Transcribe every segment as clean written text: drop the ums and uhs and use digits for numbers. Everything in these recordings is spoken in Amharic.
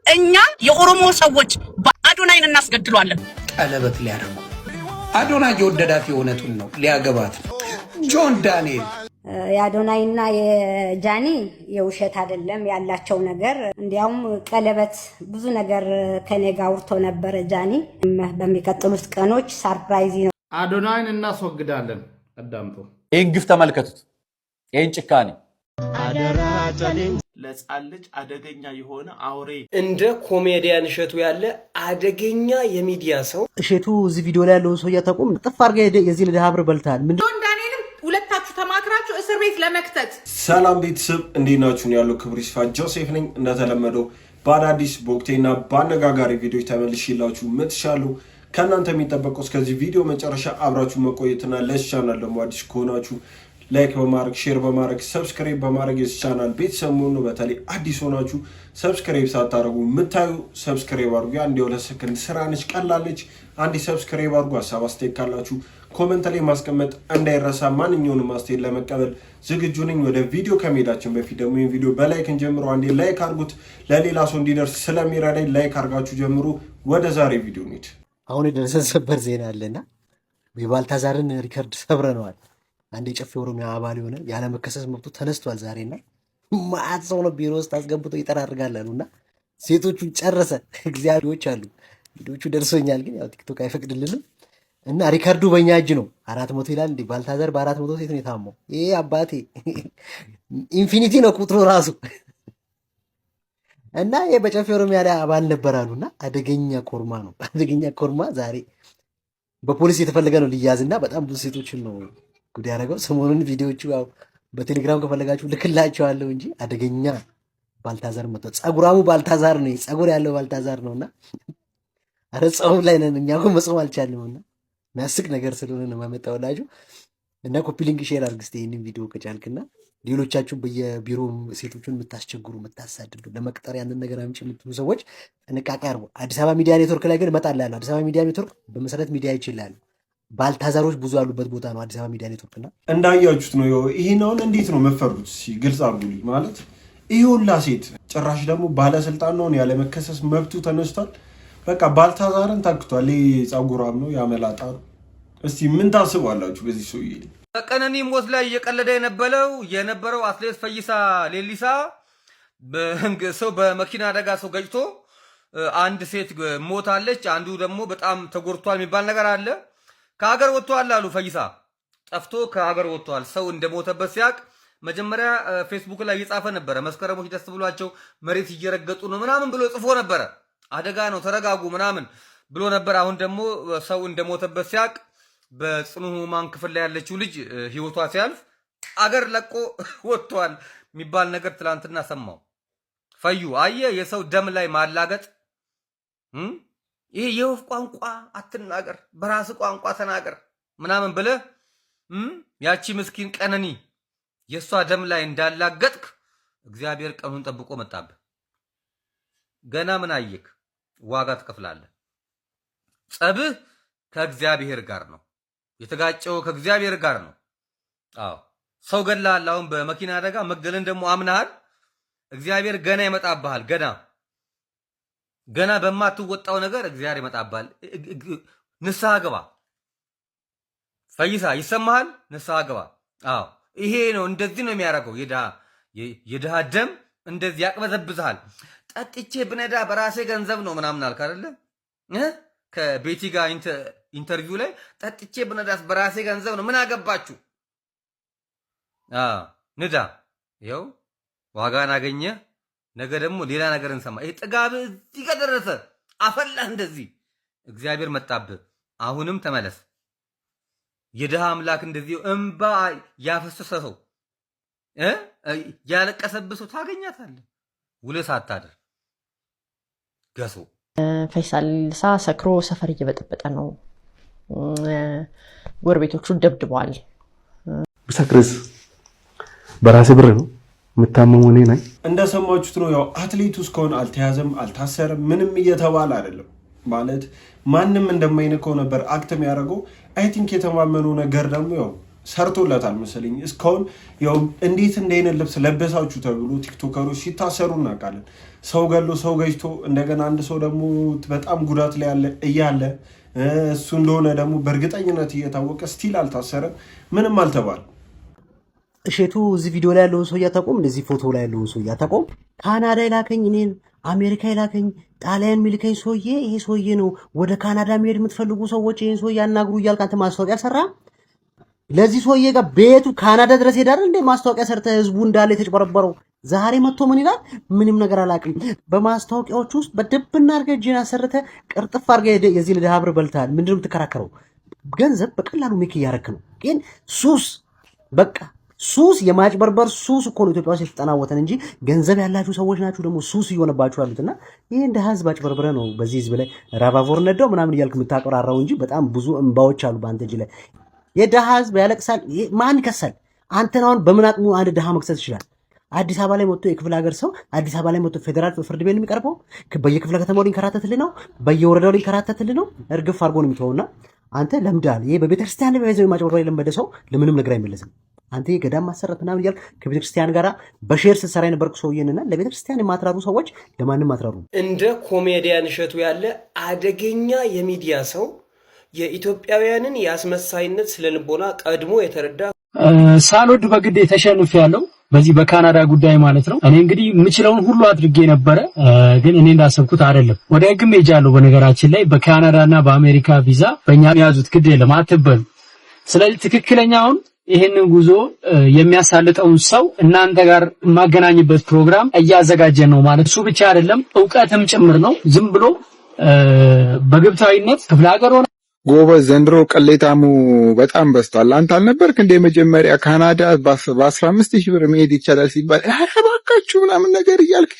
እኛ የኦሮሞ ሰዎች አዶናይን እናስገድሏለን። ቀለበት ሊያደርጉ አዶናይ የወደዳት የእውነቱን ነው ሊያገባት ጆን ዳንኤል የአዶናይና የጃኒ የውሸት አይደለም ያላቸው ነገር። እንዲያውም ቀለበት ብዙ ነገር ከኔ ጋር አውርቶ ነበር ጃኒ። በሚቀጥሉት ቀኖች ሰርፕራይዝ ነው። አዶናይን እናስወግዳለን። አዳምጡ። ይህን ግፍ ተመልከቱት። ይህን ጭካኔ ለጻን ልጅ አደገኛ የሆነ አውሬ እንደ ኮሜዲያን እሸቱ ያለ አደገኛ የሚዲያ ሰው። እሸቱ እዚህ ቪዲዮ ላይ ያለውን ሰው ያታቆም ጥፍ አድርጋ የዚህ ልጅ ሀብር በልታል። ጆን ዳንኤልም ሁለታችሁ ተማክራችሁ እስር ቤት ለመክተት። ሰላም ቤተሰብ እንዴት ናችሁ? ያለው ክብር ይስፋ ጆሴፍ ነኝ። እንደተለመደው በአዳዲስ በወቅቴና በአነጋጋሪ ቪዲዮዎች ተመልሼላችሁ መጥቻለሁ። ከእናንተ የሚጠበቀው እስከዚህ ቪዲዮ መጨረሻ አብራችሁ መቆየትና ለዚህ ቻናል ደግሞ አዲስ ከሆናችሁ ላይክ በማድረግ ሼር በማድረግ ሰብስክራይብ በማድረግ የዚህ ቻናል ቤተሰብ መሆኑ፣ በተለይ አዲስ ሆናችሁ ሰብስክራይብ ሳታደርጉ የምታዩ ሰብስክራይብ አድርጉ። አንድ የሁለት ሰከንድ ስራ ነች፣ ቀላለች። አንድ ሰብስክራይብ አድርጉ። ሀሳብ አስተያየት ካላችሁ ኮሜንት ላይ ማስቀመጥ እንዳይረሳ። ማንኛውንም አስተያየት ለመቀበል ዝግጁ ነኝ። ወደ ቪዲዮ ከመሄዳችን በፊት ደግሞ ይህን ቪዲዮ በላይክ እንጀምረው። አንዴ ላይክ አድርጉት፣ ለሌላ ሰው እንዲደርስ ስለሚረዳኝ ላይክ አድርጋችሁ ጀምሩ። ወደ ዛሬ ቪዲዮ እንሂድ። አሁን የደረሰን ሰበር ዜና አለና የባልታዛርን ሪከርድ ሰብረነዋል። አንድ የጨፌ ኦሮሚያ አባል የሆነ ያለ መከሰስ መብቱ ተነስቷል ዛሬና ማአት ሰው ነው ቢሮ ውስጥ አስገብቶ ይጠራርጋል አሉና ሴቶቹን ጨረሰ። እግዚአብሔሮች አሉ ቪዲዮቹ ደርሶኛል፣ ግን ያው ቲክቶክ አይፈቅድልንም እና ሪከርዱ በእኛ እጅ ነው። 400 ይላል እንዴ ባልታዛር በ400 ሴት ነው የታመው። ይሄ አባቴ ኢንፊኒቲ ነው ቁጥሩ ራሱ እና ይሄ በጨፌ ኦሮሚያ ላይ አባል ነበራሉና አደገኛ ኮርማ ነው። አደገኛ ኮርማ ዛሬ በፖሊስ የተፈለገ ነው ሊያዝና በጣም ብዙ ሴቶችን ነው ጉድ ያደረገው። ሰሞኑን ቪዲዮቹ ያው በቴሌግራም ከፈለጋችሁ ልክላችኋለሁ እንጂ አደገኛ ባልታዛር መጥቶ ጸጉራሙ ባልታዛር ነው፣ ጸጉር ያለው ባልታዛር ነውና አረ ጾም ላይ ነን እኛ እኮ መጾም አልቻልንምና የሚያስቅ ነገር ስለሆነ ነው የማመጣውላችሁ። እና ኮፒ ሊንክ ሼር አድርግ እስቲ ይሄንን ቪዲዮ ከቻልክና ሌሎቻችሁ በየቢሮ ሴቶቹን የምታስቸግሩ የምታሳድዱ ለመቅጠር ያንን ነገር አምጪ የምትሉ ሰዎች ጥንቃቄ አድርጉ። አዲስ አበባ ሚዲያ ኔትወርክ ላይ ግን እመጣላለሁ። አዲስ አበባ ሚዲያ ኔትወርክ በመሰረት ሚዲያ ይችላል። ባልታዛሮች ብዙ ያሉበት ቦታ ነው አዲስ አበባ ሚዲያ ኔትወርክና እንዳያችሁት ነው። ይሄን አሁን እንዴት ነው መፈሩት? ግልጽ አድርጉልኝ። ማለት ይሄ ሁላ ሴት ጭራሽ ደግሞ ባለስልጣን ነው ያለ መከሰስ መብቱ ተነስቷል። በቃ ባልታዛርን ታክቷል። ይሄ ጸጉራም ነው ያመላጣ። እስቲ ምን ታስባላችሁ በዚህ ሰውዬ? በቀነኒ ሞት ላይ እየቀለደ የነበረው አትሌት ፈይሳ ሌሊሳ ሰው በመኪና አደጋ ሰው ገጭቶ አንድ ሴት ሞታለች፣ አንዱ ደግሞ በጣም ተጎድቷል የሚባል ነገር አለ። ከሀገር ወጥቷል አሉ። ፈይሳ ጠፍቶ ከሀገር ወጥቷል። ሰው እንደሞተበት ሲያቅ መጀመሪያ ፌስቡክ ላይ እየጻፈ ነበረ። መስከረሞች ደስ ብሏቸው መሬት እየረገጡ ነው ምናምን ብሎ ጽፎ ነበረ። አደጋ ነው ተረጋጉ ምናምን ብሎ ነበር። አሁን ደግሞ ሰው እንደሞተበት ሲያቅ በጽኑ ህሙማን ክፍል ላይ ያለችው ልጅ ህይወቷ ሲያልፍ አገር ለቆ ወጥቷል የሚባል ነገር ትላንትና ሰማው። ፈዩ አየ የሰው ደም ላይ ማላገጥ። ይሄ የወፍ ቋንቋ አትናገር፣ በራስ ቋንቋ ተናገር ምናምን ብለህ ያቺ ምስኪን ቀነኒ የሷ ደም ላይ እንዳላገጥክ እግዚአብሔር ቀኑን ጠብቆ መጣብህ። ገና ምን አየክ? ዋጋ ትከፍላለህ። ጸብህ ከእግዚአብሔር ጋር ነው። የተጋጨው ከእግዚአብሔር ጋር ነው። አዎ ሰው ገላል። አሁን በመኪና አደጋ መግደልን ደግሞ አምናሃል። እግዚአብሔር ገና ይመጣብሃል። ገና በማትወጣው ነገር እግዚአብሔር ይመጣብሃል። ንስሐ ግባ ፈይሳ፣ ይሰማሃል? ንስሐ ግባ። አዎ ይሄ ነው፣ እንደዚህ ነው የሚያደርገው። የድሃ ደም እንደዚህ ያቅበዘብዝሃል። ጠጥቼ ብነዳ በራሴ ገንዘብ ነው ምናምን አልክ አይደለ? ከቤቲ ጋር ኢንተርቪው ላይ ጠጥቼ ብነዳስ በራሴ ገንዘብ ነው፣ ምን አገባችሁ? ንዳ፣ ይኸው ዋጋን አገኘ። ነገ ደግሞ ሌላ ነገር እንሰማ። ይሄ ጥጋብ እዚህ ከደረሰ አፈላህ እንደዚህ እግዚአብሔር መጣብህ። አሁንም ተመለስ። የድሃ አምላክ እንደዚህ እንባ ያፈሰሰ ሰው ያለቀሰብህ ሰው ታገኛታለህ ውለህ ሳታድር። ገሶ ፈይሳ ሌሊሳ ሰክሮ ሰፈር እየበጠበጠ ነው። ጎረቤቶቹ ደብድበዋል። ብሰክርስ በራሴ ብር ነው የምታመመው እኔ ነኝ። እንደሰማችሁት ነው። ያው አትሌቱ እስካሁን አልተያዘም፣ አልታሰረም፣ ምንም እየተባለ አይደለም። ማለት ማንም እንደማይነካው ነበር አክት የሚያደርገው። አይ ቲንክ የተማመነው ነገር ደግሞ ያው ሰርቶለታል መሰለኝ። እስካሁን ያው እንዴት እንደይነ ልብስ ለበሳችሁ ተብሎ ቲክቶከሮች ሲታሰሩ እናውቃለን። ሰው ገሎ ሰው ገጅቶ እንደገና አንድ ሰው ደግሞ በጣም ጉዳት ላይ ያለ እያለ እሱ እንደሆነ ደግሞ በእርግጠኝነት እየታወቀ ስቲል አልታሰረም፣ ምንም አልተባለ። እሸቱ እዚህ ቪዲዮ ላይ ያለውን ሰው እያታቆም፣ እንደዚህ ፎቶ ላይ ያለውን ሰው እያታቆም፣ ካናዳ ይላከኝ እኔን አሜሪካ ይላከኝ ጣሊያን ሚልከኝ ሰውዬ ይሄ ሰውዬ ነው። ወደ ካናዳ መሄድ የምትፈልጉ ሰዎች ይሄን ሰውዬ ያናግሩ እያልክ አንተ ማስታወቂያ ሰራ። ለዚህ ሰውዬ ጋር ቤቱ ካናዳ ድረስ ሄዳል እንዴ ማስታወቂያ ሰርተ ህዝቡ እንዳለ የተጨበረበረው። ዛሬ መጥቶ ምን ይላል? ምንም ነገር አላውቅም። በማስታወቂያዎች ውስጥ በደብና አድርገህ እጅን አሰርተ ቅርጥፍ አድርገህ የዚህ ልጅ ሀብር በልተሃል። ምንድን ነው የምትከራከረው? ገንዘብ በቀላሉ ሜክ እያደረክ ነው። ግን ሱስ በቃ ሱስ የማጭበርበር ሱስ እኮ ነው ኢትዮጵያ ውስጥ የተጠናወተን እንጂ ገንዘብ ያላችሁ ሰዎች ናችሁ ደግሞ ሱስ እየሆነባችሁ ያሉትና ይሄ እንደ ህዝብ አጭበርብረ ነው በዚህ ህዝብ ላይ ራባቮር ነዳው ምናምን እያልክ የምታቀራራው እንጂ በጣም ብዙ እንባዎች አሉ በአንተ እጅ ላይ። የደሃ ህዝብ ያለቅሳል። ማን ይከሳል? አንተን አሁን በምን አቅሙ አንድ ደሃ መክሰስ ይችላል? አዲስ አበባ ላይ መጥቶ የክፍለ ሀገር ሰው አዲስ አበባ ላይ መጥቶ ፌደራል ፍርድ ቤት የሚቀርበው በየክፍለ ከተማው ሊንከራተትልህ ነው፣ በየወረዳው ሊንከራተትልህ ነው። እርግፍ አድርጎ ነው የሚተውና አንተ ለምዳል። ይሄ በቤተክርስቲያን ላይ በይዘው ማጭበርበር የለመደ ሰው ለምንም ነገር አይመለስም። አንተ ገዳም ማሰረት ምናምን እያልክ ከቤተክርስቲያን ጋር በሼር ስትሰራ የነበርኩ ሰውዬንና ለቤተክርስቲያን የማትራሩ ሰዎች ለማንም አትራሩ። እንደ ኮሜዲያን እሸቱ ያለ አደገኛ የሚዲያ ሰው የኢትዮጵያውያንን የአስመሳይነት ስለልቦና ቀድሞ የተረዳ ሳልወድ በግድ ተሸንፍ ያለው በዚህ በካናዳ ጉዳይ ማለት ነው። እኔ እንግዲህ የምችለውን ሁሉ አድርጌ ነበረ፣ ግን እኔ እንዳሰብኩት አይደለም። ወደ ህግም ሄጃለሁ። በነገራችን ላይ በካናዳና በአሜሪካ ቪዛ በእኛ ያዙት ግድ የለም አትበሉ። ስለዚህ ትክክለኛውን ይሄንን ጉዞ የሚያሳልጠውን ሰው እናንተ ጋር የማገናኝበት ፕሮግራም እያዘጋጀን ነው ማለት እሱ ብቻ አይደለም እውቀትም ጭምር ነው። ዝም ብሎ በግብታዊነት ክፍለ ሀገር ሆነ ጎበዝ ዘንድሮ ቅሌታሙ በጣም በዝቷል። አንተ አልነበርክ እንደ መጀመሪያ ካናዳ በ15,000 ብር መሄድ ይቻላል ሲባል እባካችሁ ምናምን ነገር እያልክ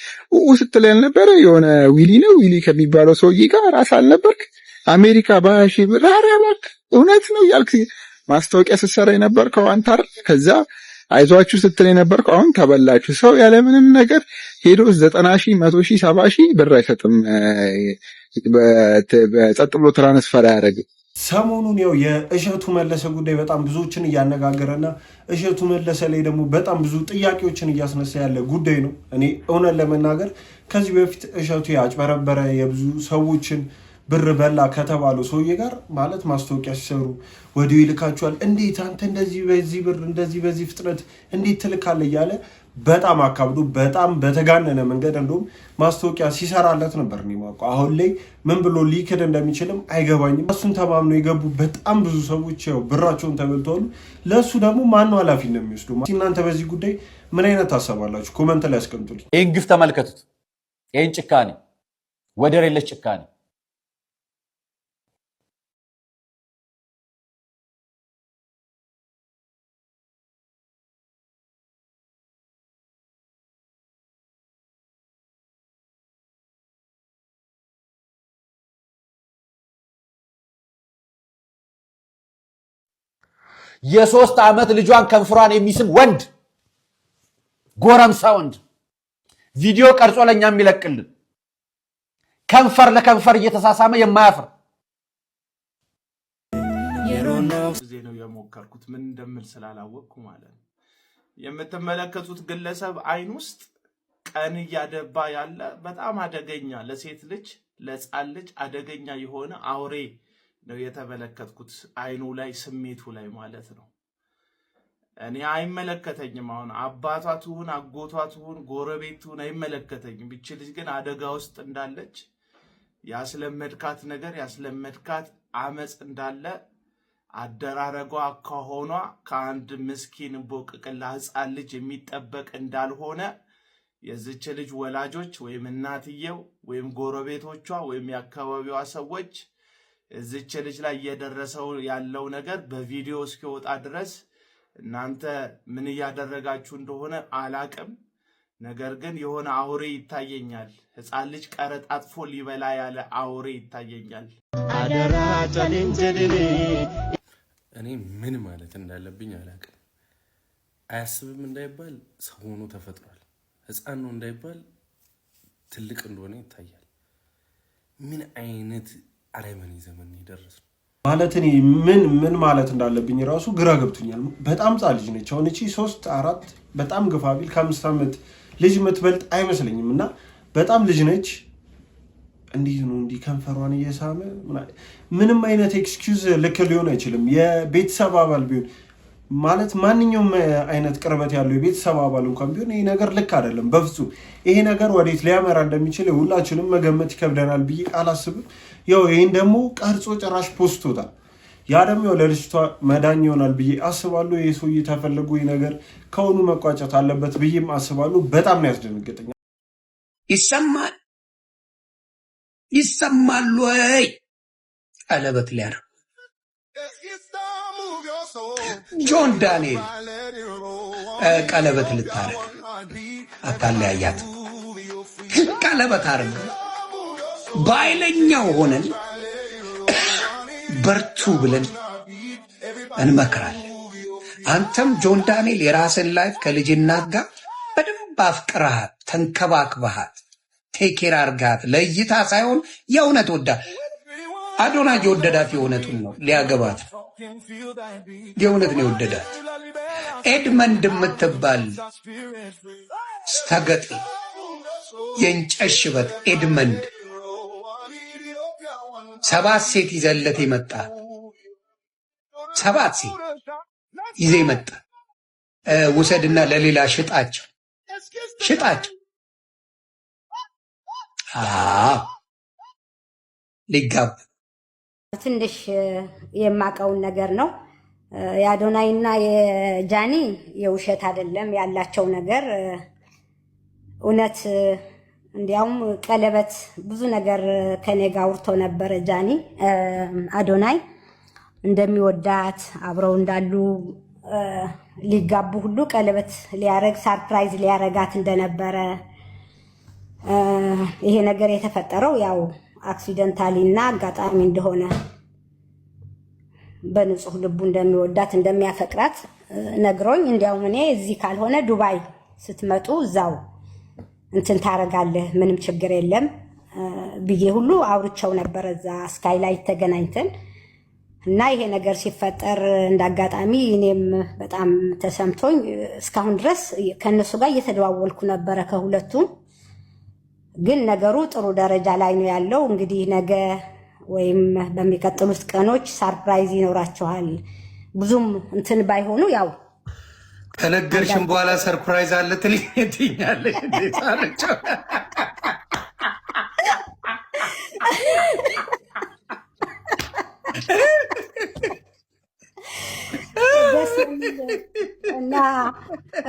ስትል ያልነበረ? የሆነ ዊሊ ነው ዊሊ ከሚባለው ሰውዬ ጋር ራስ አልነበርክ? አሜሪካ በ20,000 ብር እባክህ እውነት ነው እያልክ ማስታወቂያ ስትሰራ የነበርከው አንተ አይደል? ከዛ አይዟችሁ ስትል የነበርከው አሁን ተበላችሁ። ሰው ያለምንም ነገር ሄዶ 90,000 100,000 70,000 ብር አይሰጥም። ጸጥ ብሎ ትራንስፈር አያደርግም። ሰሞኑን ያው የእሸቱ መለሰ ጉዳይ በጣም ብዙዎችን እያነጋገረና እሸቱ መለሰ ላይ ደግሞ በጣም ብዙ ጥያቄዎችን እያስነሳ ያለ ጉዳይ ነው። እኔ እውነት ለመናገር ከዚህ በፊት እሸቱ ያጭበረበረ የብዙ ሰዎችን ብር በላ ከተባለው ሰውዬ ጋር ማለት ማስታወቂያ ሲሰሩ ወዲሁ ይልካቸዋል። እንዴት አንተ እንደዚህ በዚህ ብር እንደዚህ በዚህ ፍጥነት እንዴት ትልካለህ እያለ በጣም አካብዶ በጣም በተጋነነ መንገድ እንደውም ማስታወቂያ ሲሰራለት ነበር። የሚማቀው አሁን ላይ ምን ብሎ ሊክድ እንደሚችልም አይገባኝም። እሱን ተማምኖ የገቡ በጣም ብዙ ሰዎች ያው ብራቸውን ተበልተዋል። ለእሱ ደግሞ ማነው ኃላፊነት የሚወስዱ? እናንተ በዚህ ጉዳይ ምን አይነት ታሰባላችሁ? ኮመንት ላይ አስቀምጡልኝ። ይህን ግፍ ተመልከቱት። ይህን ጭካኔ፣ ወደር የለሽ ጭካኔ። የ3 ዓመት ልጇን ከንፈሯን የሚስም ወንድ ጎረምሳ ወንድ ቪዲዮ ቀርጾ ለኛ የሚለቅልን ከንፈር ለከንፈር እየተሳሳመ የማያፍር ጊዜ ነው የሞከርኩት ምን እንደምል ስላላወቅኩ ማለት ነው። የምትመለከቱት ግለሰብ አይን ውስጥ ቀን እያደባ ያለ በጣም አደገኛ ለሴት ልጅ ለጻል ልጅ አደገኛ የሆነ አውሬ ነው የተመለከትኩት። አይኑ ላይ ስሜቱ ላይ ማለት ነው። እኔ አይመለከተኝም። አሁን አባቷ ትሁን አጎቷ ትሁን ጎረቤት ትሁን አይመለከተኝም። ብቻ ልጅ ግን አደጋ ውስጥ እንዳለች ያስለመድካት ነገር ያስለመድካት አመጽ እንዳለ አደራረጓ ከሆኗ ከአንድ ምስኪን ቦቅቅላ ህፃን ልጅ የሚጠበቅ እንዳልሆነ የዚች ልጅ ወላጆች ወይም እናትየው ወይም ጎረቤቶቿ ወይም የአካባቢዋ ሰዎች እዚች ልጅ ላይ እየደረሰው ያለው ነገር በቪዲዮ እስኪወጣ ድረስ እናንተ ምን እያደረጋችሁ እንደሆነ አላቅም። ነገር ግን የሆነ አውሬ ይታየኛል። ህፃን ልጅ ቀረጣጥፎ ሊበላ ያለ አውሬ ይታየኛል። እኔ ምን ማለት እንዳለብኝ አላቅም። አያስብም እንዳይባል ሰው ሆኖ ተፈጥሯል። ህፃን ነው እንዳይባል ትልቅ እንደሆነ ይታያል። ምን አይነት አረመኔ ዘመን ይደርስ ማለት እኔ ምን ማለት እንዳለብኝ ራሱ ግራ ገብቶኛል። በጣም ጻ ልጅ ነች። አሁን እቺ 3 4 በጣም ግፋቢል ከ5 ዓመት ልጅ የምትበልጥ አይመስለኝም እና በጣም ልጅ ነች። እንዲህ ነው እንዲህ ከንፈሯን እየሳመ ምንም አይነት ኤክስኪውዝ ልክ ሊሆን አይችልም። የቤተሰብ አባል ቢሆን ማለት ማንኛውም አይነት ቅርበት ያለው የቤተሰብ አባል እንኳን ቢሆን ይሄ ነገር ልክ አይደለም በፍጹም። ይሄ ነገር ወዴት ሊያመራ እንደሚችል ሁላችንም መገመት ይከብደናል ብዬ አላስብም። ያው ይሄን ደግሞ ቀርጾ ጭራሽ ፖስቶታል። ያ ደግሞ ለልጅቷ መዳኝ ይሆናል ብዬ አስባለሁ። ይሄ ሰውዬ ተፈልጎ ይሄ ነገር ከሆኑ መቋጨት አለበት ብዬም አስባለሁ። በጣም ነው ያስደነገጠኝ። ይሰማል ወይ ቀለበት ሊያደርግ ጆን ዳንኤል ቀለበት ልታረግ አታለያያት። ቀለበት አርግ ባይለኛው ሆነን በርቱ ብለን እንመክራለን። አንተም ጆን ዳንኤል የራስን ላይፍ ከልጅናት ጋር በደንብ አፍቅረሃት ተንከባክበሃት ቴኬር አርጋት ለእይታ ሳይሆን የእውነት ወዳ አዶናይ የወደዳት የእውነቱን ነው ሊያገባት የእውነት ነው የወደዳት። ኤድመንድ የምትባል ስተገጤ የእንጨሽበት ኤድመንድ 7 ሴት ይዘለት የመጣ 7 ሴት ይዘ ይመጣ ውሰድና ለሌላ ሽጣቸው ሊጋቡ ትንሽ የማቀውን ነገር ነው። የአዶናይና የጃኒ የውሸት አይደለም ያላቸው ነገር እውነት። እንዲያውም ቀለበት ብዙ ነገር ከኔ ጋር አውርቶ ነበር። ጃኒ አዶናይ እንደሚወዳት አብረው እንዳሉ ሊጋቡ ሁሉ ቀለበት ሊያረግ ሰርፕራይዝ ሊያረጋት እንደነበረ ይሄ ነገር የተፈጠረው ያው አክሲደንታሊ እና አጋጣሚ እንደሆነ በንጹህ ልቡ እንደሚወዳት እንደሚያፈቅራት ነግሮኝ እንዲያውም እኔ እዚህ ካልሆነ ዱባይ ስትመጡ እዛው እንትን ታረጋለህ ምንም ችግር የለም ብዬ ሁሉ አውርቸው ነበር እዛ ስካይላይት ተገናኝተን እና ይሄ ነገር ሲፈጠር እንዳጋጣሚ እኔም በጣም ተሰምቶኝ እስካሁን ድረስ ከነሱ ጋር እየተደዋወልኩ ነበረ ከሁለቱም። ግን ነገሩ ጥሩ ደረጃ ላይ ነው ያለው። እንግዲህ ነገ ወይም በሚቀጥሉት ቀኖች ሰርፕራይዝ ይኖራቸዋል። ብዙም እንትን ባይሆኑ ያው ከነገርሽም በኋላ ሰርፕራይዝ አለ ትልኛለሽ እንዴት አለችው? እና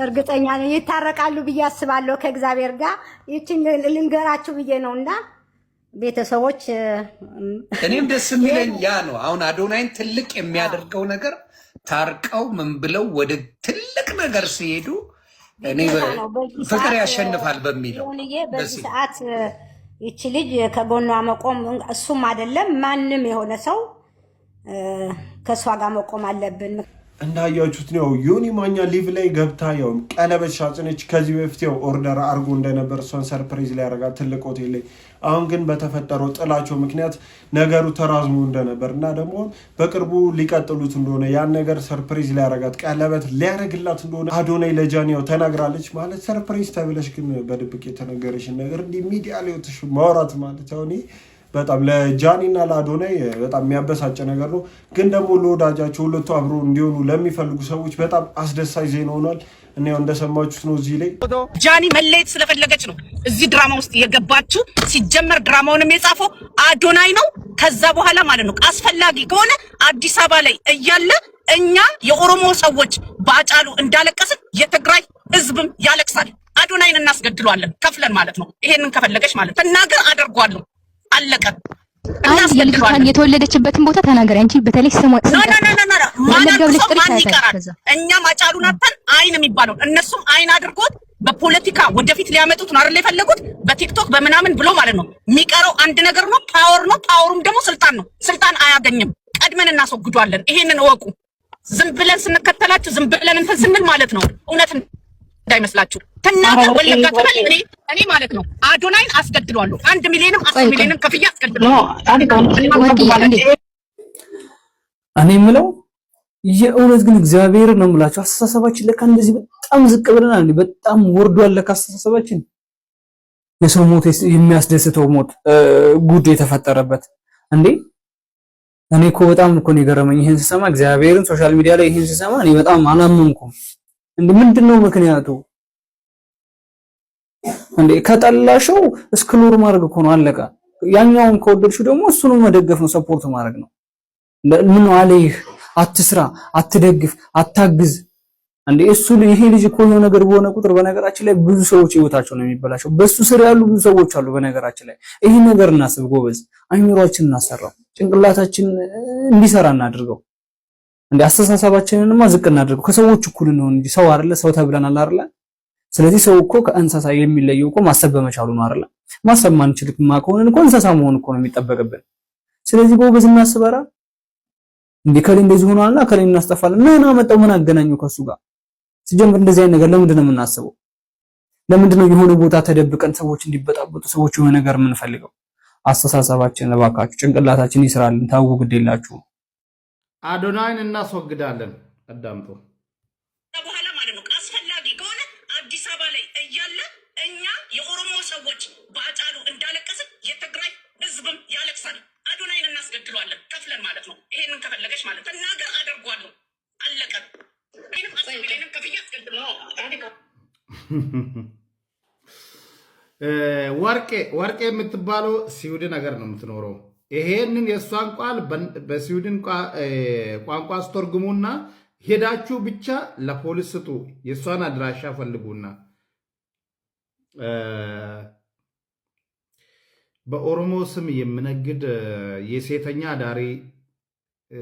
እርግጠኛ ነኝ ይታረቃሉ ብዬ አስባለሁ ከእግዚአብሔር ጋር። ይችን ልንገራችሁ ብዬ ነውና ቤተሰቦች እኔም ደስ የሚለኝ ያ ነው። አሁን አዶናይን ትልቅ የሚያደርገው ነገር ታርቀው ምን ብለው ወደ ትልቅ ነገር ሲሄዱ እኔ ፍቅር ያሸንፋል በሚለው በዚህ ሰዓት ይቺ ልጅ ከጎኗ መቆም እሱም አይደለም ማንም የሆነ ሰው ከሷ ጋር መቆም አለብን። እንዳያችሁት ነው ዮኒ ማኛ ሊቭ ላይ ገብታ ያው ቀለበት ሻጭነች። ከዚህ በፊት ያው ኦርደር አርጎ እንደነበር እሷን ሰርፕራይዝ ላይ ያረጋት ትልቅ ሆቴል ላይ። አሁን ግን በተፈጠረው ጥላቸው ምክንያት ነገሩ ተራዝሞ እንደነበር እና ደግሞ በቅርቡ ሊቀጥሉት እንደሆነ ያን ነገር ሰርፕራይዝ ላይ ያረጋት ቀለበት ሊያረግላት እንደሆነ አዶናይ ለጃኒ ያው ተናግራለች። ማለት ሰርፕራይዝ ተብለሽ ግን በድብቅ የተነገረሽን ነገር እንዲህ ሚዲያ ላይ ወጥሽ ማውራት ማለት ያው በጣም ለጃኒ እና ለአዶናይ በጣም የሚያበሳጭ ነገር ነው። ግን ደግሞ ለወዳጃቸው ሁለቱ አብሮ እንዲሆኑ ለሚፈልጉ ሰዎች በጣም አስደሳች ዜና ሆኗል። እና ያው እንደሰማችሁት ነው እዚህ ላይ ጃኒ መለየት ስለፈለገች ነው እዚህ ድራማ ውስጥ የገባችው። ሲጀመር ድራማውንም የጻፈው አዶናይ ነው። ከዛ በኋላ ማለት ነው አስፈላጊ ከሆነ አዲስ አበባ ላይ እያለ እኛ የኦሮሞ ሰዎች ባጫሉ እንዳለቀስን የትግራይ ህዝብም ያለቅሳል። አዶናይን እናስገድለዋለን ከፍለን ማለት ነው። ይሄንን ከፈለገች ማለት ተናገር አደርጓለሁ አለቀ። እናስገድለዋለን። የተወለደችበትን ቦታ ተናገር እንጂ በተለይ ስሟ እኛ ማጫሉን አጥተን አይን የሚባለው እነሱም አይን አድርጎት በፖለቲካ ወደፊት ሊያመጡት ነው አይደል የፈለጉት በቲክቶክ በምናምን ብሎ ማለት ነው። የሚቀረው አንድ ነገር ነው፣ ፓወር ነው። ፓወሩም ደግሞ ስልጣን ነው። ስልጣን አያገኝም። ቀድመን እናስወግዷለን። ይሄንን እወቁ። ዝም ብለን ስንከተላችሁ ዝም ብለን እንትን ስንል ማለት ነው እውነት እንዳይመስላችሁ ተናገር ወለጋ ተባል እኔ ማለት ነው አዶናይን አስገድለዋለሁ። 1 ሚሊዮንም 10 ሚሊዮንም ከፍያ አስገድለዋለሁ። እኔ የምለው የእውነት ግን እግዚአብሔር ነው የምላችሁ አስተሳሰባችን ለካ እንደዚህ በጣም ዝቅ ብለናል። በጣም ወርዷል ለካ አስተሳሰባችን። የሰው ሞት የሚያስደስተው ሞት ጉድ የተፈጠረበት እንዴ! እኔ እኮ በጣም እኮ ነው የገረመኝ ይሄን ስሰማ። እግዚአብሔርን ሶሻል ሚዲያ ላይ ይሄን ስሰማ እኔ በጣም አላመንኩም። እንዴ ምንድነው ምክንያቱ? እንዴ ከጠላሽው እስክሎር ማድረግ እኮ ነው አለቃ። ያኛውን ከወደድሽው ደግሞ እሱን መደገፍ ነው፣ ሰፖርት ማድረግ ነው። ምን አለይህ አትስራ፣ አትደግፍ፣ አታግዝ። እንዴ እሱ ይሄ ልጅ እኮ የሆነ ነገር በሆነ ቁጥር በነገራችን ላይ ብዙ ሰዎች ህይወታቸው ነው የሚበላሸው። በሱ ስር ያሉ ብዙ ሰዎች አሉ በነገራችን ላይ። ይሄ ነገር እናስብ ጎበዝ፣ አይምሮአችን እናሰራው፣ ጭንቅላታችን እንዲሰራ እናድርገው። እንዴ አስተሳሰባችንንማ ዝቅ እናድርገው። ከሰዎች እኩል ነው እንጂ ሰው አይደለ? ሰው ተብለናል አይደለ? ስለዚህ ሰው እኮ ከእንስሳ የሚለየው እኮ ማሰብ በመቻሉ ነው አይደለ? ማሰብ ማንችልማ ከሆነን እኮ እንስሳ መሆን እኮ ነው የሚጠበቅብን። ስለዚህ ጎበዝ እናስበራ። እንዴ ከሌ እንደዚህ ሆኗልና ከሌ እናስጠፋለን። ምን አመጣው? ምን አገናኘው ከሱ ጋር? ሲጀምር እንደዚህ አይነት ነገር ለምንድን ነው የምናስበው? ለምንድን ነው የሆነ ቦታ ተደብቀን ሰዎች እንዲበጣበጡ ሰዎች የሆነ ነገር የምንፈልገው? አስተሳሰባችን እባካችሁ ጭንቅላታችን ይስራልን። ታው ግድ የላችሁ። አዶናይን እናስወግዳለን። አዳምጦ በኋላ ማለት ነው አስፈላጊ ከሆነ አዲስ አበባ ላይ እያለ እኛ የኦሮሞ ሰዎች በአጫሉ እንዳለቀስን የትግራይ ህዝብም ያለቅሳል። አዶናይን እናስገድለዋለን ከፍለን ማለት ነው። ይሄንን ከፈለገች ማለት ተናገር አደርጓለሁ። አለቀ። ይሄንም ከፍያ አስገድለው ወርቄ የምትባለው ስዊድን ሀገር ነው የምትኖረው። ይሄንን የእሷን ቃል በስዊድን ቋንቋ አስተርጉሙና ሄዳችሁ ብቻ ለፖሊስ ስጡ። የእሷን አድራሻ ፈልጉና በኦሮሞ ስም የምነግድ የሴተኛ አዳሪ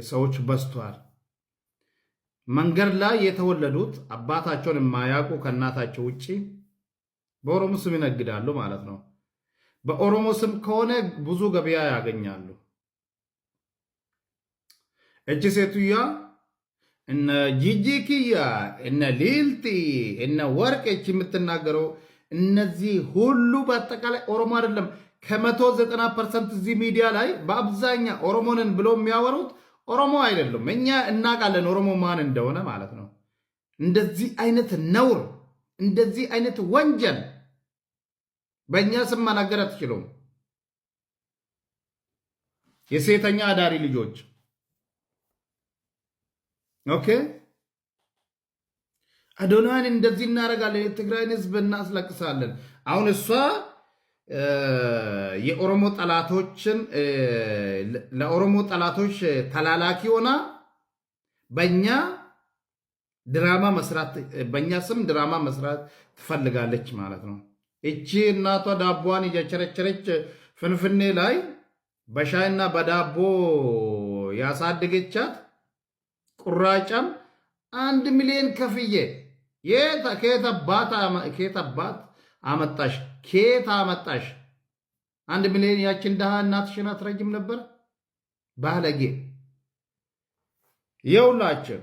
ሰዎች በዝቷል። መንገድ ላይ የተወለዱት አባታቸውን የማያውቁ ከእናታቸው ውጪ በኦሮሞ ስም ይነግዳሉ ማለት ነው። በኦሮሞ ስም ከሆነ ብዙ ገበያ ያገኛሉ። እቺ ሴትዮዋ እነ ጂጂኪያ እነ ሊልቲ እነ ወርቄች የምትናገረው እነዚህ ሁሉ በአጠቃላይ ኦሮሞ አይደለም። ከ190% እዚህ ሚዲያ ላይ በአብዛኛው ኦሮሞንን ብሎ የሚያወሩት ኦሮሞ አይደሉም። እኛ እናውቃለን ኦሮሞ ማን እንደሆነ ማለት ነው። እንደዚህ አይነት ነውር፣ እንደዚህ አይነት ወንጀል በእኛ ስም መናገር አትችሉም። የሴተኛ አዳሪ ልጆች ኦኬ። አዶናይን እንደዚህ እናደርጋለን፣ የትግራይን ህዝብ እናስለቅሳለን። አሁን እሷ የኦሮሞ ጠላቶችን ለኦሮሞ ጠላቶች ተላላኪ ሆና በእኛ ድራማ መስራት፣ በእኛ ስም ድራማ መስራት ትፈልጋለች ማለት ነው። እቺ እናቷ ዳቦዋን እያቸረቸረች ፍንፍኔ ላይ በሻይና በዳቦ ያሳደገቻት ቁራጫም 1 ሚሊዮን ከፍዬ ከየት አባት አመጣሽ? ከየት አመጣሽ? 1 ሚሊዮን ያችን ደሃ እናትሽን አትረጅም ነበር? ባለጌ የውላችሁ።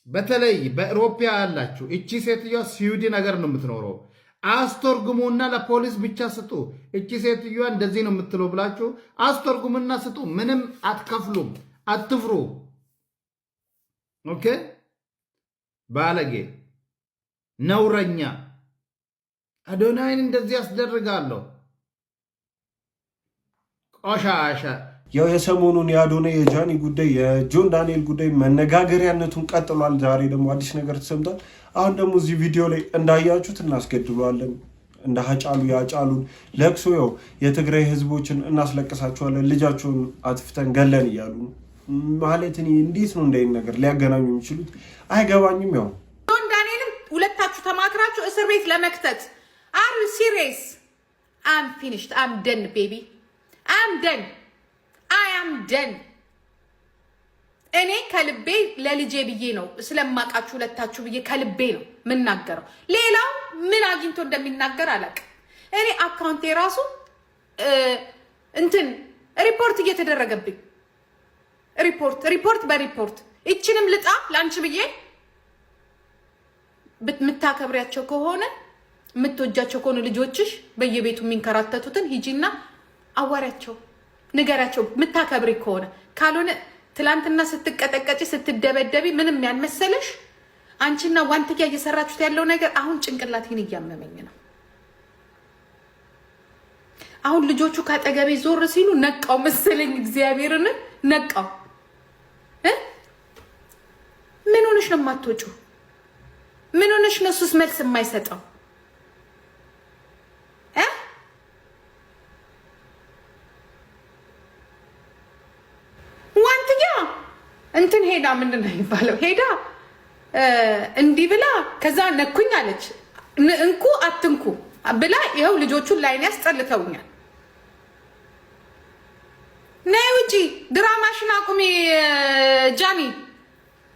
በተለይ በአውሮፓ ያላችሁ እቺ ሴትዮዋ ስዊድን ሀገር ነው የምትኖረው። አስተርጉሙና ለፖሊስ ብቻ ስጡ። እቺ ሴትዮዋ እንደዚህ ነው የምትለው ብላችሁ አስተርጉሙና ስጡ። ምንም አትከፍሉም፣ አትፍሩ። ኦኬ። ባለጌ ነውረኛ አዶናይን እንደዚህ ያስደርጋለሁ። ቆሻሻ። ያው የሰሞኑን የአዶናይ የጃኒ ጉዳይ የጆን ዳንኤል ጉዳይ መነጋገሪያነቱን ቀጥሏል። ዛሬ ደግሞ አዲስ ነገር ተሰምቷል። አሁን ደግሞ እዚህ ቪዲዮ ላይ እንዳያችሁት እናስገድሏለን፣ እንደ ሀጫሉ ያጫሉን ለቅሶ ያው የትግራይ ህዝቦችን እናስለቅሳቸዋለን፣ ልጃቸውን አጥፍተን ገለን እያሉ ማለት እኔ እንዴት ነው እንደይን ነገር ሊያገናኙ የሚችሉት አይገባኝም። ያው ጆን ዳንኤልም ሁለታችሁ ተማክራችሁ እስር ቤት ለመክተት አር ዩ ሲሪየስ? አም ፊኒሽድ አም ደን ቤቢ አም ደን አይ አም ደን። እኔ ከልቤ ለልጄ ብዬ ነው ስለማቃችሁ ሁለታችሁ ብዬ ከልቤ ነው የምናገረው። ሌላው ምን አግኝቶ እንደሚናገር አላውቅም። እኔ አካውንቴ ራሱ እንትን ሪፖርት እየተደረገብኝ ሪፖርት በሪፖርት እችንም ልጣ ላንቺ ብዬ የምታከብሪያቸው ከሆነ የምትወጃቸው ከሆነ ልጆችሽ በየቤቱ የሚንከራተቱትን ሂጂና አዋሪያቸው፣ ንገሪያቸው። የምታከብሪ ከሆነ ካልሆነ ትላንትና ስትቀጠቀጪ ስትደበደቢ ምንም ያልመሰለሽ አንቺና ዋንትያ እየሰራችሁት ያለው ነገር አሁን ጭንቅላቴን እያመመኝ ነው። አሁን ልጆቹ ካጠገቤ ዞር ሲሉ ነቃው መሰለኝ። እግዚአብሔርን ነቃው። ምን ሆነሽ ነው የማትወጪው? ምን ሆነሽ ነው እሱስ መልስ የማይሰጠው? ዋንትያ እንትን ሄዳ ምንድን ነው የሚባለው? ሄዳ እንዲህ ብላ ከዛ ነኩኝ አለች። እንኩ አትንኩ ብላ ይኸው ልጆቹን ላይን ያስጠልተውኛል። ነይ ውጪ፣ ድራማሽን አቁሚ ጃኒ።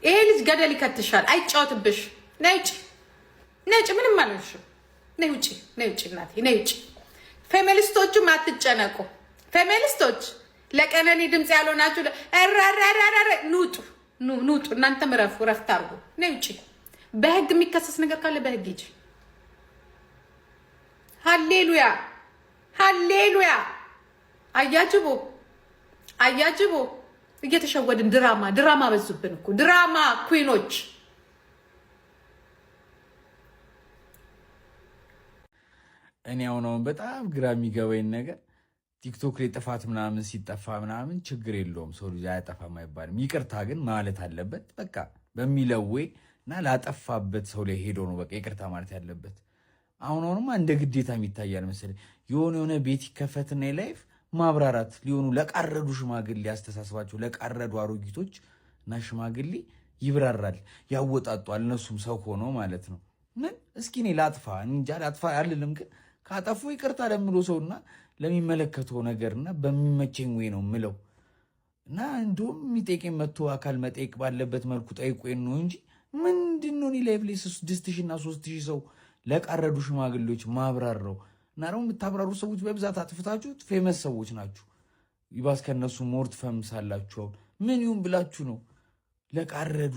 ይሄ ልጅ ገደል ይከትሻል፣ አይጫወትብሽ። ነይ ውጪ፣ ነይ ውጪ፣ ምንም አልሆንሽም። ነይ ውጪ፣ ነይ ውጪ እናቴ፣ ነይ ውጪ። ፌሚኒስቶቹም አትጨነቁ። ፌሚኒስቶች ለቀነኒ ድምፅ ያልሆናችሁ ኑጡ፣ ኑጡ። እናንተም ረፍት አድርጉ። ነይ ውጪ። በህግ የሚከሰስ ነገር ካለ በህግ ሂጂ። ሃሌሉያ፣ ሃሌሉያ። አያጅቦ አያጅቦ እየተሸወድን ድራማ በዙብን እኮ ድራማ ኩዊኖች። እኔ አሁን በጣም ግራ የሚገባኝ ነገር ቲክቶክ ላይ ጥፋት ምናምን ሲጠፋ ምናምን ችግር የለውም፣ ሰው ልጅ አያጠፋም አይባልም። ይቅርታ ግን ማለት አለበት በቃ በሚለው ወይ እና ላጠፋበት ሰው ላይ ሄዶ ነው በቃ ይቅርታ ማለት ያለበት። አሁንማ እንደ ግዴታ የሚታያል መሰለኝ የሆነ ቤት ይከፈትና ላይፍ ማብራራት ሊሆኑ ለቃረዱ ሽማግሌ አስተሳስባቸው ለቃረዱ አሮጊቶች እና ሽማግሌ ይብራራል፣ ያወጣጧል። እነሱም ሰው ሆኖ ማለት ነው። ምን እስኪ እኔ ላጥፋ እንጃ ላጥፋ አልልም፣ ግን ካጠፉ ይቅርታ ለምሎ ሰውና ለሚመለከተው ነገርና በሚመቸኝ ወይ ነው ምለው እና እንደውም የሚጠይቀኝ መጥቶ አካል መጠየቅ ባለበት መልኩ ጠይቆኝ ነው እንጂ ምንድነው እኔ ላይፍ ላይ 6000 እና 3000 ሰው ለቃረዱ ሽማግሌዎች ማብራራው እና ደግሞ የምታብራሩ ሰዎች በብዛት አጥፍታችሁት ፌመስ ሰዎች ናችሁ። ይባስ ከነሱ ሞርት ፈምሳላችሁ። ምን ይሁን ብላችሁ ነው ለቃረዱ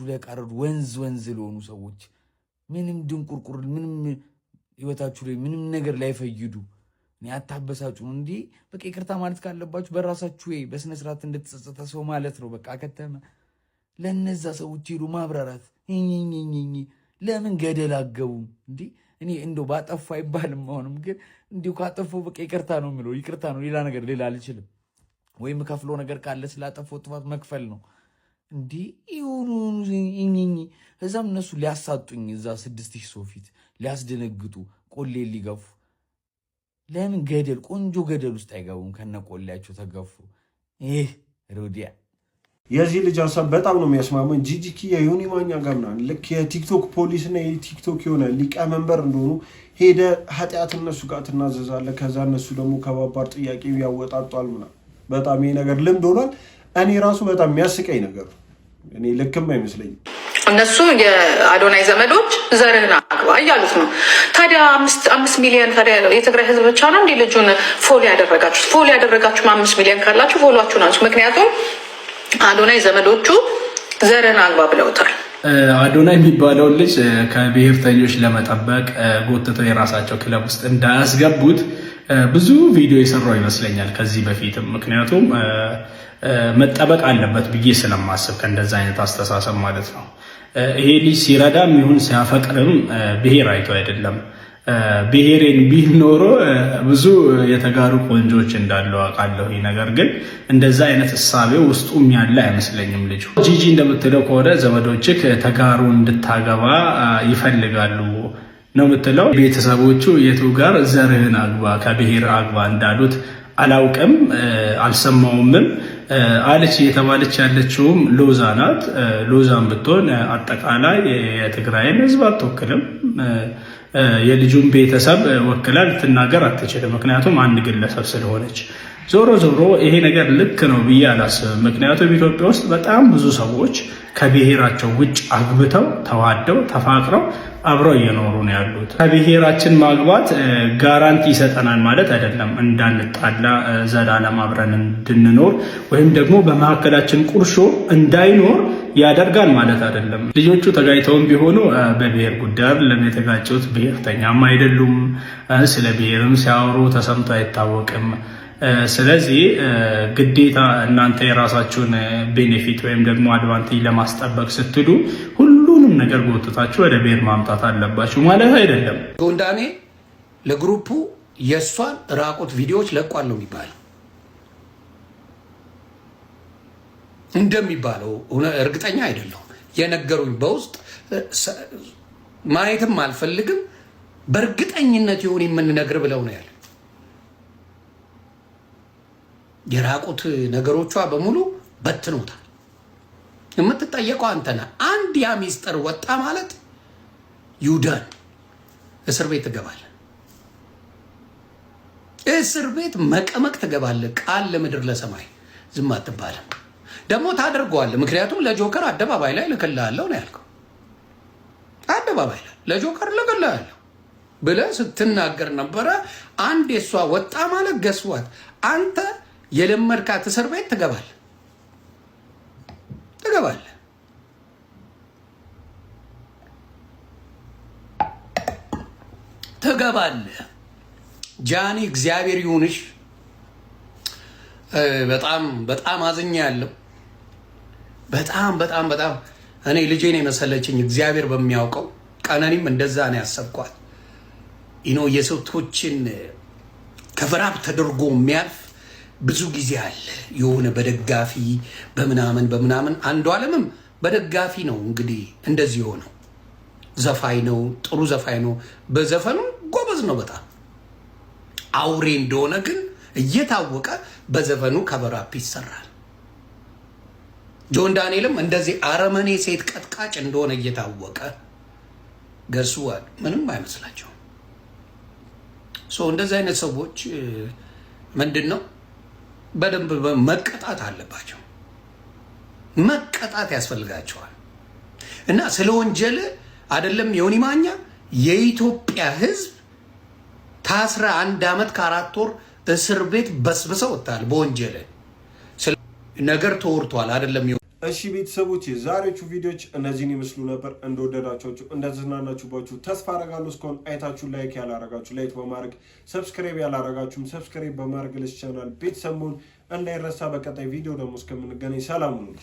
ወንዝ ለሆኑ ሰዎች ምንም ድንቁርቁር ምንም ህይወታችሁ ላይ ምንም ነገር ላይፈይዱ እኔ አታበሳጩ እንዴ። በቃ ይቅርታ ማለት ካለባችሁ በራሳችሁ ወይ በስነ ስርዓት እንድትጸጸተ ሰው ማለት ነው። በቃ ከተማ ለነዛ ሰዎች ሄዱ ማብራራት። ለምን ገደል አገቡም እንዴ? እኔ እንደው ባጠፋ አይባልም። አሁንም ግን እንዲሁ ካጠፋው በቃ ይቅርታ ነው የምለው። ይቅርታ ነው፣ ሌላ ነገር ሌላ አልችልም። ወይም ከፍሎ ነገር ካለ ስላጠፋው ጥፋት መክፈል ነው እንዴ ይሁኑ። እዛም እነሱ ሊያሳጡኝ እዛ 6000 ሰው ፊት ሊያስደነግጡ ቆሌ ሊገፉ ለምን ገደል ቆንጆ ገደል ውስጥ አይገቡም? ከነቆሌያቸው ተገፉ። ይህ ሮዲያ የዚህ ልጅ ሀሳብ በጣም ነው የሚያስማመን። ጂጂኪያ ዮኒ ማኛ ጋር ምናምን ልክ የቲክቶክ ፖሊስና የቲክቶክ የሆነ ሊቀመንበር እንደሆኑ ሄደ ኃጢአት እነሱ ጋር ትናዘዛለ። ከዛ እነሱ ደግሞ ከባባር ጥያቄ ያወጣጧል ምናምን። በጣም ይሄ ነገር ልምድ ሆኗል። እኔ ራሱ በጣም የሚያስቀኝ ነገር እኔ ልክም አይመስለኝም። እነሱ የአዶናይ ዘመዶች ዘርህን አግባ እያሉት ነው። ታዲያ 5 ሚሊዮን ታዲያ የትግራይ ህዝብ ብቻ ነው እንዲ ልጁን ፎሎ ያደረጋችሁት? ፎሎ ያደረጋችሁም 5 ሚሊዮን ካላችሁ ፎሎችሁ ናችሁ። ምክንያቱም አዶናይ ዘመዶቹ ዘርህን አግባ ብለውታል። አዶናይ የሚባለውን ልጅ ከብሔርተኞች ለመጠበቅ ጎትተው የራሳቸው ክለብ ውስጥ እንዳያስገቡት ብዙ ቪዲዮ የሰራው ይመስለኛል ከዚህ በፊትም። ምክንያቱም መጠበቅ አለበት ብዬ ስለማስብ ከእንደዛ አይነት አስተሳሰብ ማለት ነው። ይሄ ልጅ ሲረዳም ይሁን ሲያፈቅርም ብሔር አይቶ አይደለም። ብሔሬን ቢል ኖሮ ብዙ የተጋሩ ቆንጆች እንዳለው አውቃለሁ። ነገር ግን እንደዛ አይነት እሳቤው ውስጡም ያለ አይመስለኝም ልጁ። ጂጂ እንደምትለው ከሆነ ዘመዶችህ ተጋሩ እንድታገባ ይፈልጋሉ ነው የምትለው። ቤተሰቦቹ የቱ ጋር ዘርህን አግባ ከብሔር አግባ እንዳሉት አላውቅም፣ አልሰማውምም። አለች እየተባለች ያለችውም ሎዛ ናት። ሎዛን ብትሆን አጠቃላይ የትግራይን ህዝብ አትወክልም። የልጁን ቤተሰብ ወክላ ልትናገር አትችልም፣ ምክንያቱም አንድ ግለሰብ ስለሆነች። ዞሮ ዞሮ ይሄ ነገር ልክ ነው ብዬ አላስብም። ምክንያቱም ኢትዮጵያ ውስጥ በጣም ብዙ ሰዎች ከብሔራቸው ውጭ አግብተው ተዋደው ተፋቅረው አብረው እየኖሩ ነው ያሉት። ከብሔራችን ማግባት ጋራንቲ ይሰጠናል ማለት አይደለም። እንዳንጣላ ዘላለም አብረን እንድንኖር ወይም ደግሞ በመካከላችን ቁርሾ እንዳይኖር ያደርጋል ማለት አይደለም። ልጆቹ ተጋጭተውም ቢሆኑ በብሔር ጉዳይ አይደለም የተጋጩት። ብሔርተኛም አይደሉም። ስለ ብሔርም ሲያወሩ ተሰምቶ አይታወቅም። ስለዚህ ግዴታ እናንተ የራሳችሁን ቤኔፊት ወይም ደግሞ አድቫንቴጅ ለማስጠበቅ ስትሉ ሁሉንም ነገር ጎትታችሁ ወደ ብሔር ማምጣት አለባችሁ ማለት አይደለም። ጎንዳኔ ለግሩፑ የእሷን ራቁት ቪዲዮዎች ለቋል ነው የሚባለው እንደሚባለው እርግጠኛ አይደለሁም። የነገሩኝ በውስጥ ማየትም አልፈልግም በእርግጠኝነት ይሁን የምንነግር ብለው ነው ያለ። የራቁት ነገሮቿ በሙሉ በትኖታል። የምትጠየቀው አንተና አንድ ያ ሚስጥር ወጣ ማለት ይውዳን እስር ቤት ትገባለህ። እስር ቤት መቀመቅ ትገባለህ። ቃል ለምድር ለሰማይ ዝም አትባልም። ደግሞ ታደርገዋለህ። ምክንያቱም ለጆከር አደባባይ ላይ ልክልሃለሁ ነው ያልከው። አደባባይ ላይ ለጆከር ልክልሃለሁ ብለህ ስትናገር ነበረ። አንድ የሷ ወጣ ማለት ገስዋት አንተ የለመድካት እስር ቤት ትገባለህ ትገባለህ። ጃኒ እግዚአብሔር ይሁንሽ። በጣም በጣም አዝኛለሁ። በጣም እኔ ልጄን የመሰለችኝ እግዚአብሔር በሚያውቀው ቀነኒም እንደዛ ነው ያሰብኳት። የሴቶችን ከፍራብ ተደርጎ የሚያልፍ ብዙ ጊዜ አለ። የሆነ በደጋፊ በምናምን አንዱ ዓለምም በደጋፊ ነው እንግዲህ እንደዚህ የሆነው። ዘፋኝ ነው፣ ጥሩ ዘፋኝ ነው፣ በዘፈኑ ጎበዝ ነው በጣም አውሬ እንደሆነ ግን እየታወቀ በዘፈኑ ከበራፕ ይሰራል። ጆን ዳንኤልም እንደዚህ አረመኔ ሴት ቀጥቃጭ እንደሆነ እየታወቀ ገርሱዋል። ምንም አይመስላቸውም። እንደዚህ አይነት ሰዎች ምንድን ነው በደንብ መቀጣት አለባቸው። መቀጣት ያስፈልጋቸዋል። እና ስለ ወንጀል አይደለም ዮኒ ማኛ የኢትዮጵያ ሕዝብ ታስረ 1 ዓመት ከ4 ወር እስር ቤት በስብሰው ወጣል። በወንጀል ነገር ተወርቷል አይደለም። እሺ ቤተሰቦች የዛሬዎቹ ቪዲዮዎች እነዚህን ይመስሉ ነበር። እንደወደዳችሁ እንደተዝናናችሁባችሁ ተስፋ አረጋለሁ። እስካሁን አይታችሁ ላይክ ያላረጋችሁ ላይክ በማድረግ ሰብስክራይብ ያላረጋችሁም ሰብስክራይብ በማድረግ ለዚህ ቻናል ቤተሰብ መሆን እንዳይረሳ። በቀጣይ ቪዲዮ ደግሞ እስከምንገናኝ ሰላም ሁኑ።